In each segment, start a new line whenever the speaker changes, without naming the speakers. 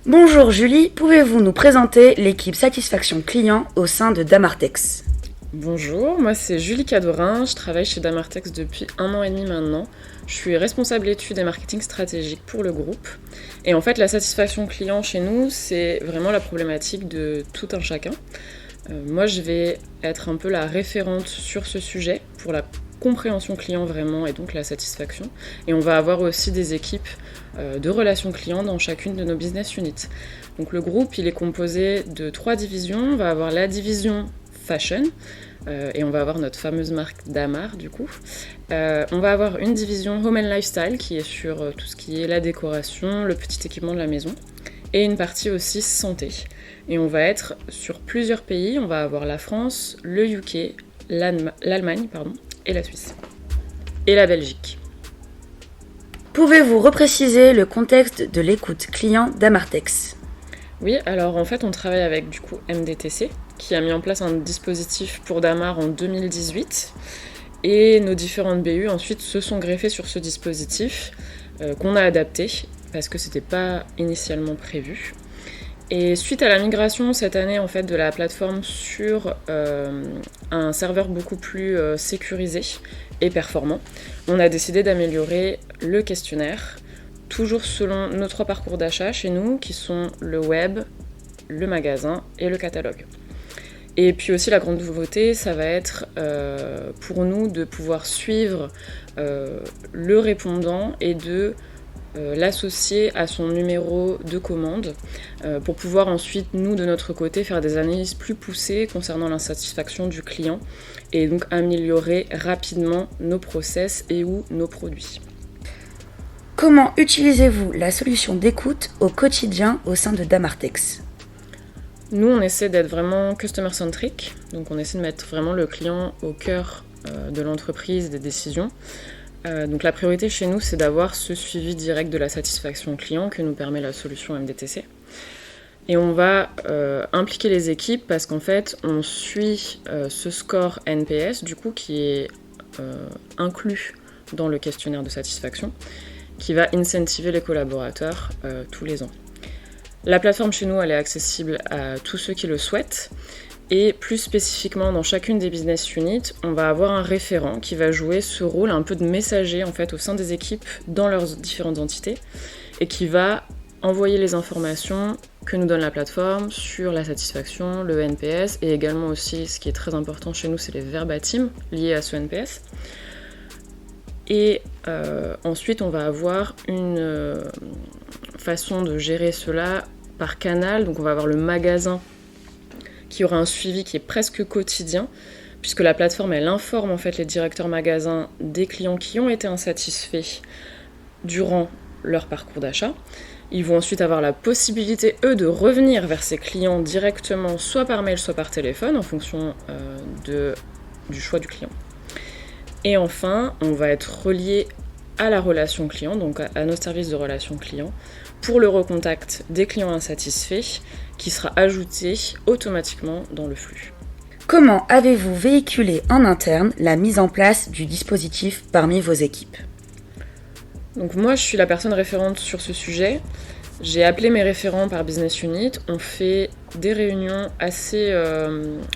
Bonjour Julie, pouvez-vous nous présenter l'équipe satisfaction client au sein de Damartex?
Bonjour, moi c'est Julie Cadorin, je travaille chez Damartex depuis 1 an et demi maintenant. Je suis responsable études et marketing stratégique pour le groupe. Et en fait, la satisfaction client chez nous, c'est vraiment la problématique de tout un chacun. Moi, je vais être un peu la référente sur ce sujet pour la compréhension client vraiment et donc la satisfaction. Et on va avoir aussi des équipes de relations clients dans chacune de nos business units. Donc le groupe, il est composé de 3 divisions. On va avoir la division fashion, et on va avoir notre fameuse marque Damar du coup. On va avoir une division home and lifestyle qui est sur tout ce qui est la décoration, le petit équipement de la maison, et une partie aussi santé. Et on va être sur plusieurs pays, on va avoir la France, le UK, l'Allemagne et la Suisse. Et la Belgique.
Pouvez-vous repréciser le contexte de l'écoute client d'Amartex?
Oui, alors en fait on travaille avec du coup MDTC qui a mis en place un dispositif pour Damar en 2018 et nos différentes BU ensuite se sont greffées sur ce dispositif qu'on a adapté parce que c'était pas initialement prévu. Et suite à la migration cette année en fait de la plateforme sur un serveur beaucoup plus sécurisé et performant, on a décidé d'améliorer le questionnaire, toujours selon nos 3 parcours d'achat chez nous, qui sont le web, le magasin et le catalogue. Et puis aussi la grande nouveauté, ça va être pour nous de pouvoir suivre le répondant et de l'associer à son numéro de commande pour pouvoir ensuite, nous, de notre côté, faire des analyses plus poussées concernant l'insatisfaction du client et donc améliorer rapidement nos process et ou nos produits.
Comment utilisez-vous la solution d'écoute au quotidien au sein de Damartex?
Nous, on essaie d'être vraiment customer-centric, donc on essaie de mettre vraiment le client au cœur de l'entreprise, des décisions. Donc la priorité chez nous, c'est d'avoir ce suivi direct de la satisfaction client que nous permet la solution MDTC. Et on va impliquer les équipes parce qu'en fait, on suit ce score NPS, du coup, qui est inclus dans le questionnaire de satisfaction, qui va incentiver les collaborateurs tous les ans. La plateforme chez nous, elle est accessible à tous ceux qui le souhaitent. Et plus spécifiquement, dans chacune des business units, on va avoir un référent qui va jouer ce rôle un peu de messager en fait, au sein des équipes dans leurs différentes entités et qui va envoyer les informations que nous donne la plateforme sur la satisfaction, le NPS et également aussi, ce qui est très important chez nous, c'est les verbatims liés à ce NPS. Et ensuite, on va avoir une façon de gérer cela par canal. Donc on va avoir le magasin qui aura un suivi qui est presque quotidien, puisque la plateforme, elle informe en fait les directeurs magasins des clients qui ont été insatisfaits durant leur parcours d'achat. Ils vont ensuite avoir la possibilité, eux, de revenir vers ces clients directement, soit par mail, soit par téléphone, en fonction du choix du client. Et enfin, on va être relié à la relation client, donc à nos services de relation client, pour le recontact des clients insatisfaits, qui sera ajouté automatiquement dans le flux.
Comment avez-vous véhiculé en interne la mise en place du dispositif parmi vos équipes?
Donc moi, je suis la personne référente sur ce sujet. J'ai appelé mes référents par business unit. On fait des réunions assez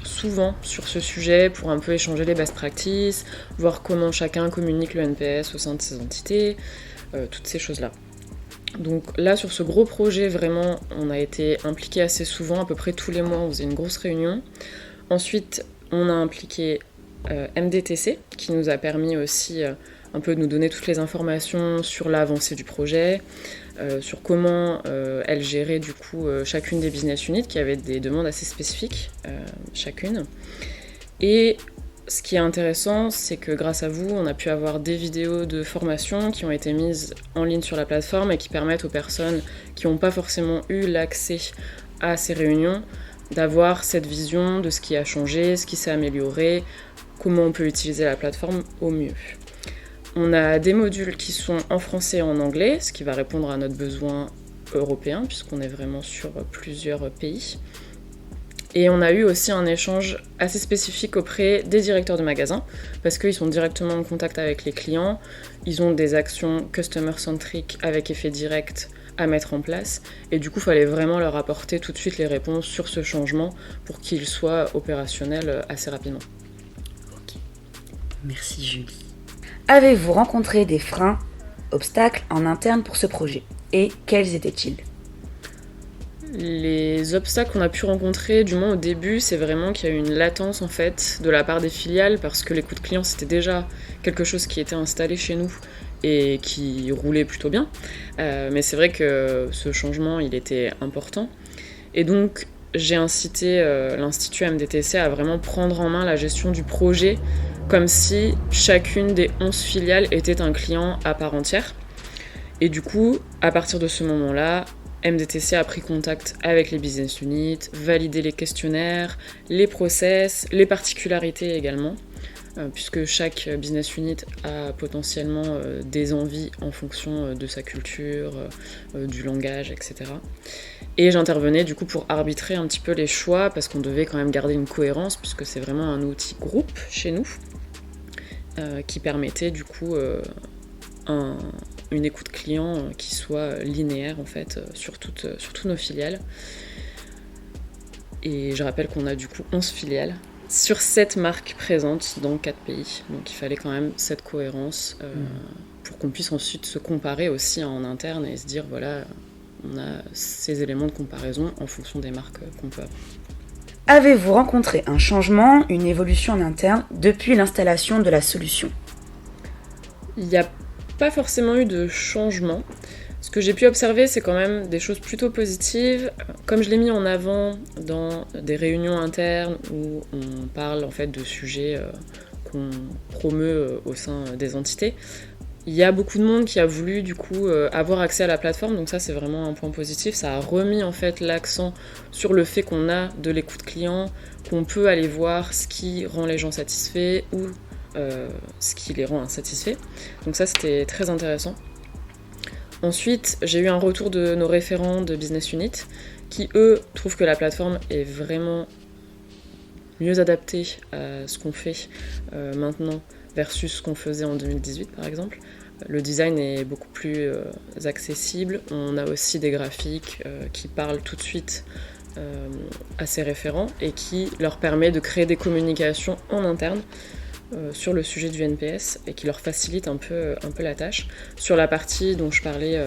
souvent sur ce sujet pour un peu échanger les best practices, voir comment chacun communique le NPS au sein de ses entités, toutes ces choses-là. Donc là, sur ce gros projet, vraiment, on a été impliqué assez souvent, à peu près tous les mois, on faisait une grosse réunion. Ensuite, on a impliqué MDTC, qui nous a permis aussi un peu de nous donner toutes les informations sur l'avancée du projet, sur comment elle gérait du coup chacune des business units, qui avaient des demandes assez spécifiques, chacune. Et ce qui est intéressant, c'est que grâce à vous, on a pu avoir des vidéos de formation qui ont été mises en ligne sur la plateforme et qui permettent aux personnes qui n'ont pas forcément eu l'accès à ces réunions d'avoir cette vision de ce qui a changé, ce qui s'est amélioré, comment on peut utiliser la plateforme au mieux. On a des modules qui sont en français et en anglais, ce qui va répondre à notre besoin européen, puisqu'on est vraiment sur plusieurs pays. Et on a eu aussi un échange assez spécifique auprès des directeurs de magasins, parce qu'ils sont directement en contact avec les clients, ils ont des actions customer-centric avec effet direct à mettre en place. Et du coup, il fallait vraiment leur apporter tout de suite les réponses sur ce changement pour qu'il soit opérationnel assez rapidement.
Ok. Merci Julie. Avez-vous rencontré des freins, obstacles en interne pour ce projet? Et quels étaient-ils?
Les obstacles qu'on a pu rencontrer, du moins au début, c'est vraiment qu'il y a eu une latence en fait de la part des filiales parce que l'écoute client c'était déjà quelque chose qui était installé chez nous et qui roulait plutôt bien. Mais c'est vrai que ce changement il était important. Et donc j'ai incité l'Institut MDTC à vraiment prendre en main la gestion du projet comme si chacune des 11 filiales était un client à part entière. Et du coup, à partir de ce moment-là, MDTC a pris contact avec les business units, validé les questionnaires, les process, les particularités également, puisque chaque business unit a potentiellement des envies en fonction de sa culture, du langage, etc. Et j'intervenais du coup pour arbitrer un petit peu les choix, parce qu'on devait quand même garder une cohérence, puisque c'est vraiment un outil groupe chez nous, qui permettait du coup une écoute client qui soit linéaire en fait sur toutes nos filiales. Et je rappelle qu'on a du coup 11 filiales sur 7 marques présentes dans 4 pays. Donc il fallait quand même cette cohérence pour qu'on puisse ensuite se comparer aussi en interne et se dire voilà, on a ces éléments de comparaison en fonction des marques qu'on peut avoir.
Avez-vous rencontré un changement, une évolution en interne depuis l'installation de la solution?
Il n'y a pas forcément eu de changement. Ce que j'ai pu observer, c'est quand même des choses plutôt positives. Comme je l'ai mis en avant dans des réunions internes où on parle en fait de sujets qu'on promeut au sein des entités, il y a beaucoup de monde qui a voulu du coup avoir accès à la plateforme, donc ça c'est vraiment un point positif. Ça a remis en fait l'accent sur le fait qu'on a de l'écoute client, qu'on peut aller voir ce qui rend les gens satisfaits ou ce qui les rend insatisfaits. Donc ça c'était très intéressant. Ensuite, j'ai eu un retour de nos référents de Business Unit qui eux trouvent que la plateforme est vraiment mieux adaptée à ce qu'on fait maintenant versus ce qu'on faisait en 2018 par exemple. Le design est beaucoup plus accessible. On a aussi des graphiques qui parlent tout de suite à ces référents et qui leur permet de créer des communications en interne sur le sujet du NPS et qui leur facilite un peu la tâche. Sur la partie dont je parlais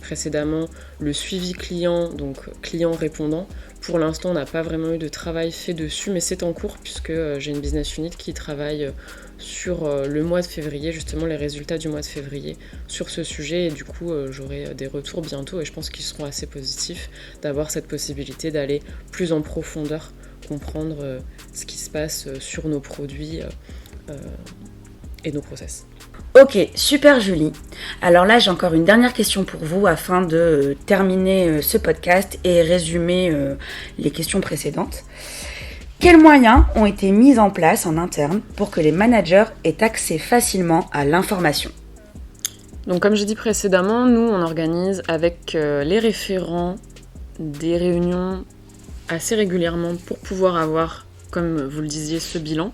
précédemment, le suivi client, donc client répondant, pour l'instant on n'a pas vraiment eu de travail fait dessus, mais c'est en cours puisque j'ai une business unit qui travaille sur le mois de février, justement les résultats du mois de février sur ce sujet et du coup j'aurai des retours bientôt et je pense qu'ils seront assez positifs d'avoir cette possibilité d'aller plus en profondeur comprendre ce qui se passe sur nos produits et nos process.
Ok, super Julie. Alors là, j'ai encore une dernière question pour vous afin de terminer ce podcast et résumer les questions précédentes. Quels moyens ont été mis en place en interne pour que les managers aient accès facilement à l'information?
Donc comme j'ai dit précédemment, nous on organise avec les référents des réunions assez régulièrement pour pouvoir avoir, comme vous le disiez, ce bilan,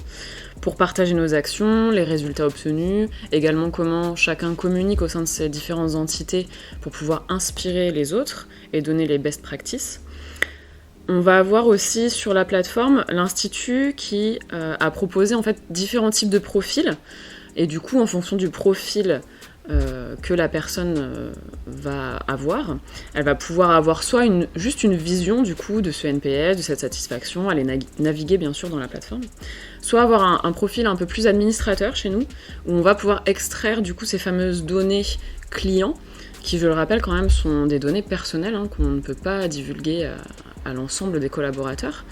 pour partager nos actions, les résultats obtenus, également comment chacun communique au sein de ces différentes entités pour pouvoir inspirer les autres et donner les best practices. On va avoir aussi sur la plateforme l'Institut qui a proposé en fait différents types de profils et du coup en fonction du profil que la personne va avoir, elle va pouvoir avoir soit juste une vision du coup de ce NPS, de cette satisfaction, aller naviguer bien sûr dans la plateforme, soit avoir un profil un peu plus administrateur chez nous, où on va pouvoir extraire du coup ces fameuses données clients, qui je le rappelle quand même sont des données personnelles qu'on ne peut pas divulguer à l'ensemble des collaborateurs,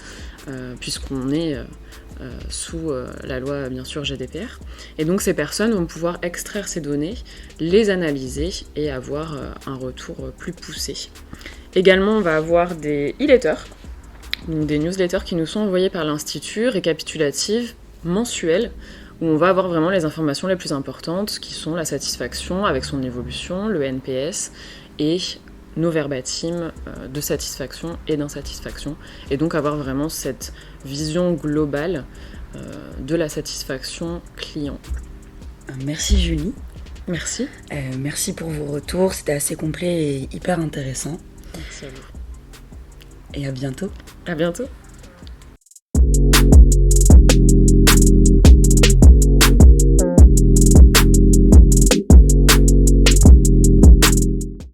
puisqu'on est sous la loi bien sûr GDPR. Et donc ces personnes vont pouvoir extraire ces données, les analyser et avoir un retour plus poussé. Également on va avoir des e-letters, donc des newsletters qui nous sont envoyés par l'Institut, récapitulatives, mensuelles, où on va avoir vraiment les informations les plus importantes qui sont la satisfaction avec son évolution, le NPS et nos verbatims de satisfaction et d'insatisfaction, et donc avoir vraiment cette vision globale de la satisfaction client.
Merci Julie.
Merci.
Merci pour vos retours, c'était assez complet et hyper intéressant.
Merci à vous.
Et à bientôt.
À bientôt.